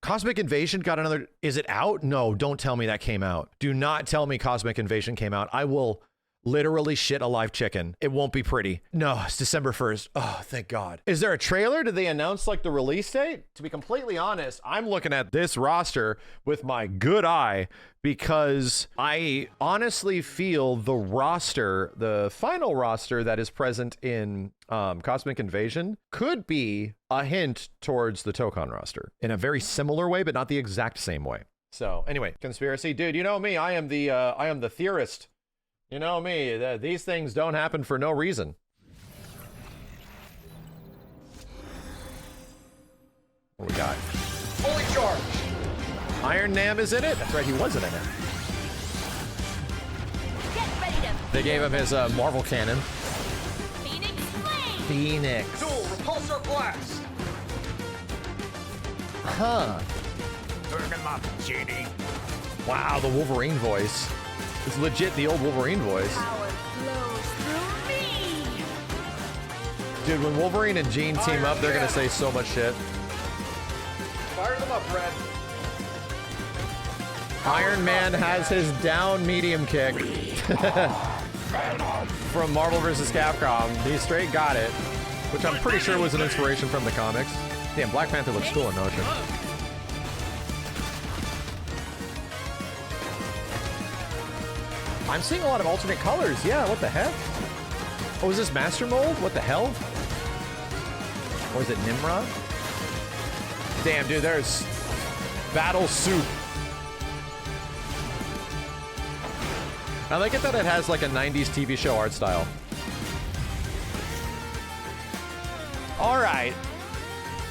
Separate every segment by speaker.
Speaker 1: Cosmic Invasion got another... Is it out? No, don't tell me that came out. Do not tell me Cosmic Invasion came out. I will literally shit a live chicken. It won't be pretty. No, it's December 1st. Oh, thank God. Is there a trailer? Did they announce like the release date? To be completely honest, I'm looking at this roster with my good eye because I honestly feel the roster, the final roster that is present in Cosmic Invasion could be a hint towards the Tokon roster in a very similar way, but not the exact same way. So anyway, conspiracy, dude, you know me, I am the theorist. You know me, these things don't happen for no reason. What we got?
Speaker 2: Fully charged.
Speaker 1: Iron Man is in it? That's right, he wasn't in it.
Speaker 3: Get ready to
Speaker 1: They gave him his Marvel cannon.
Speaker 3: Phoenix Flame!
Speaker 1: Phoenix.
Speaker 2: Dual repulsor blast.
Speaker 1: Huh.
Speaker 2: Turn him up, genie.
Speaker 1: Wow, the Wolverine voice. It's legit the old Wolverine voice.
Speaker 3: Power flows through me!
Speaker 1: Dude, when Wolverine and Jean team up, they're gonna say so much shit.
Speaker 2: Fire them up, Red.
Speaker 1: Iron Man has his down medium kick from Marvel vs. Capcom. He straight got it, which I'm pretty sure was an inspiration from the comics. Damn, Black Panther looks cool in motion. I'm seeing a lot of alternate colors. Yeah, what the heck? Oh, is this Master Mold? What the hell? Or is it Nimrod? Damn, dude, there's Battle Soup. I like it that it has like a 90s TV show art style. All right.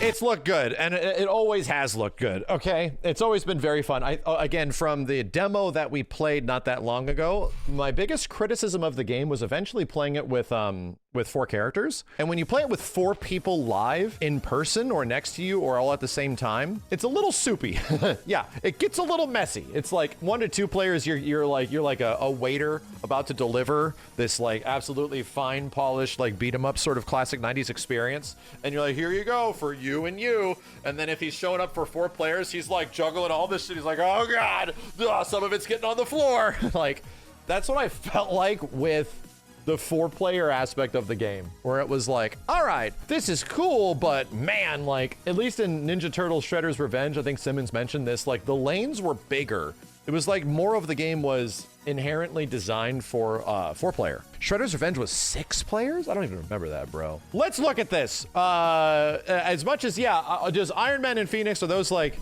Speaker 1: It's looked good, and it always has looked good, okay? It's always been very fun. Again, from the demo that we played not that long ago, my biggest criticism of the game was eventually playing it with 4 characters. And when you play it with 4 people live in person or next to you or all at the same time, it's a little soupy. Yeah, it gets a little messy. It's like 1 to 2 players, you're like a waiter about to deliver this like absolutely fine polished like beat 'em up sort of classic 90s experience, and you're like, here you go for you and you. And then if he's showing up for 4 players, he's like juggling all this shit. He's like, oh God, some of it's getting on the floor. Like, that's what I felt like with the 4-player aspect of the game, where it was like, all right, this is cool, but man, like, at least in Ninja Turtles Shredder's Revenge, I think Simmons mentioned this, like, the lanes were bigger. It was like more of the game was inherently designed for 4-player. Shredder's Revenge was 6 players? I don't even remember that, bro. Let's look at this. As much as, yeah, does Iron Man and Phoenix, are those like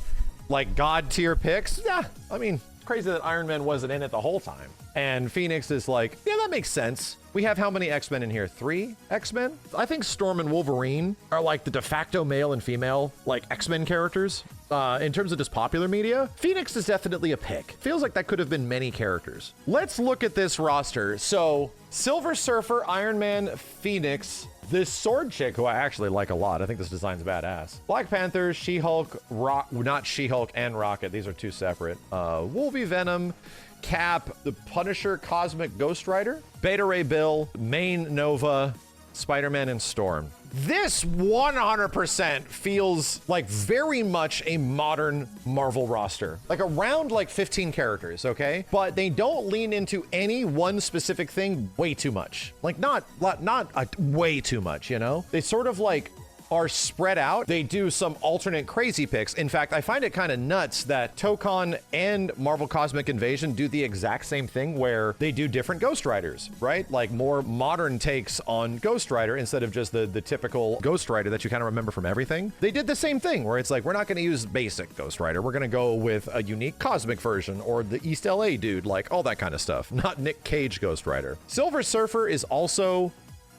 Speaker 1: god tier picks? Yeah, I mean, it's crazy that Iron Man wasn't in it the whole time. And Phoenix is like, yeah, that makes sense. We have how many X-Men in here? 3 X-Men? I think Storm and Wolverine are like the de facto male and female like X-Men characters. In terms of just popular media, Phoenix is definitely a pick. Feels like that could have been many characters. Let's look at this roster. So Silver Surfer, Iron Man, Phoenix, this sword chick, who I actually like a lot. I think this design's badass. Black Panther, She-Hulk, not She-Hulk and Rocket. These are 2 separate. Wolvie, Venom, Cap, the Punisher, Cosmic Ghost Rider, Beta Ray Bill, Main Nova, Spider-Man, and Storm. This 100% feels like very much a modern Marvel roster. Like around like 15 characters, okay? But they don't lean into any one specific thing way too much. Like not way too much, you know? They sort of like are spread out. They do some alternate crazy picks. In fact, I find it kind of nuts that Tokon and Marvel Cosmic Invasion do the exact same thing, where they do different Ghost Riders, right? Like more modern takes on Ghost Rider instead of just the typical Ghost Rider that you kind of remember from everything. They did the same thing, where it's like, we're not going to use basic Ghost Rider. We're going to go with a unique cosmic version, or the East LA dude, like all that kind of stuff. Not Nick Cage Ghost Rider. Silver Surfer is also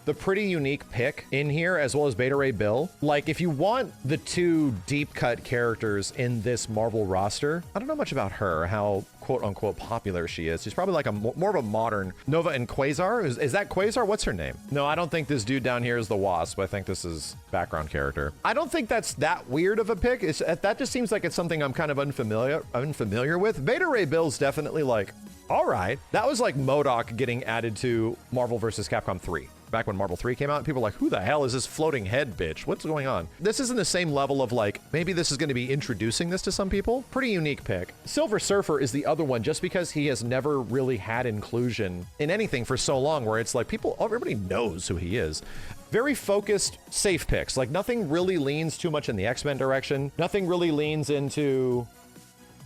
Speaker 1: the pretty unique pick in here, as well as Beta Ray Bill. Like, if you want the two deep cut characters in this Marvel roster, I don't know much about her, how quote unquote popular she is. She's probably like a more of a modern Nova and Quasar. Is that Quasar? What's her name? No, I don't think this dude down here is the Wasp. I think this is background character. I don't think that's that weird of a pick. That just seems like it's something I'm kind of unfamiliar with. Beta Ray Bill's definitely like, all right. That was like MODOK getting added to Marvel vs. Capcom 3. Back when Marvel 3 came out, people were like, who the hell is this floating head bitch? What's going on? This isn't the same level of like, maybe this is going to be introducing this to some people. Pretty unique pick. Silver Surfer is the other one, just because he has never really had inclusion in anything for so long, where it's like everybody knows who he is. Very focused, safe picks. Like, nothing really leans too much in the X-Men direction. Nothing really leans into,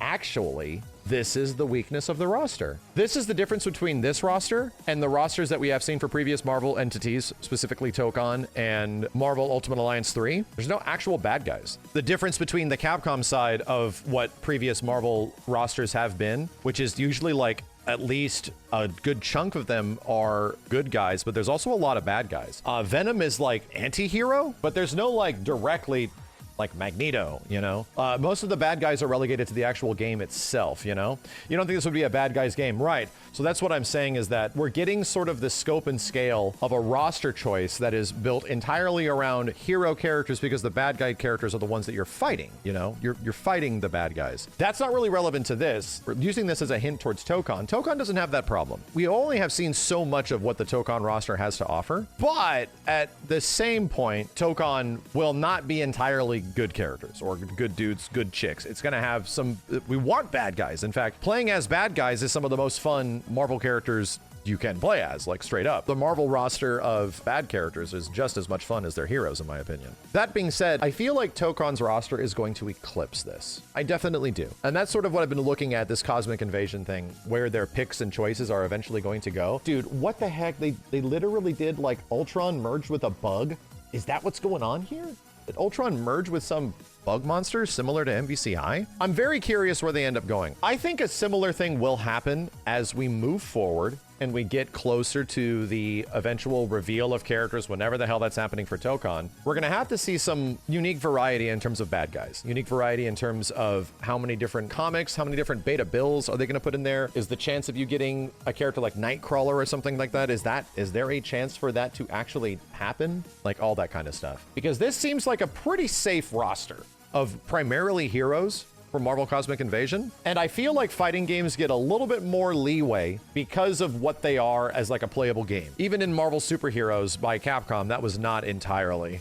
Speaker 1: actually, this is the weakness of the roster. This is the difference between this roster and the rosters that we have seen for previous Marvel entities, specifically Tokon and Marvel Ultimate Alliance 3. There's no actual bad guys. The difference between the Capcom side of what previous Marvel rosters have been, which is usually like at least a good chunk of them are good guys, but there's also a lot of bad guys. Venom is like anti-hero, but there's no like directly like Magneto, you know? Most of the bad guys are relegated to the actual game itself, you know? You don't think this would be a bad guys game, right? So that's what I'm saying, is that we're getting sort of the scope and scale of a roster choice that is built entirely around hero characters, because the bad guy characters are the ones that you're fighting, you know? You're fighting the bad guys. That's not really relevant to this. We're using this as a hint towards Tokon. Tokon doesn't have that problem. We only have seen so much of what the Tokon roster has to offer, but at the same point, Tokon will not be entirely good characters or good dudes, good chicks. It's gonna have some, we want bad guys. In fact, playing as bad guys is some of the most fun Marvel characters you can play as, like straight up. The Marvel roster of bad characters is just as much fun as their heroes, in my opinion. That being said, I feel like Tokon's roster is going to eclipse this. I definitely do. And that's sort of what I've been looking at, this Cosmic Invasion thing, where their picks and choices are eventually going to go. Dude, what the heck? They literally did like Ultron merged with a bug. Is that what's going on here? Did Ultron merge with some bug monster similar to MVCI? I'm very curious where they end up going. I think a similar thing will happen as we move forward and we get closer to the eventual reveal of characters, whenever the hell that's happening for Tokon. We're gonna have to see some unique variety in terms of bad guys, unique variety in terms of how many different comics, how many different beta bills are they gonna put in there? Is the chance of you getting a character like Nightcrawler or something like that, is there a chance for that to actually happen? Like all that kind of stuff. Because this seems like a pretty safe roster of primarily heroes for Marvel Cosmic Invasion. And I feel like fighting games get a little bit more leeway because of what they are as like a playable game. Even in Marvel Superheroes by Capcom, that was not entirely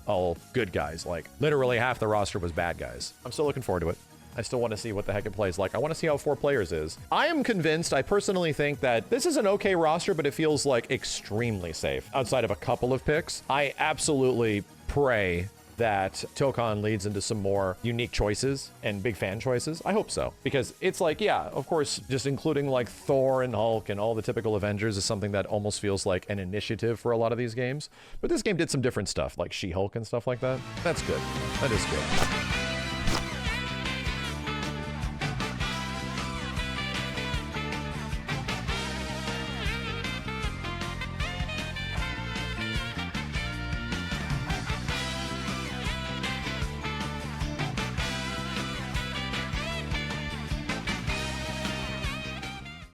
Speaker 1: all good guys. Like literally half the roster was bad guys. I'm still looking forward to it. I still want to see what the heck it plays like. I want to see how 4 players is. I am convinced, I personally think that this is an okay roster, but it feels like extremely safe outside of a couple of picks. I absolutely pray that Tokon leads into some more unique choices and big fan choices. I hope so, because it's like, yeah, of course, just including like Thor and Hulk and all the typical Avengers is something that almost feels like an initiative for a lot of these games. But this game did some different stuff, like She-Hulk and stuff like that. That's good. That is good.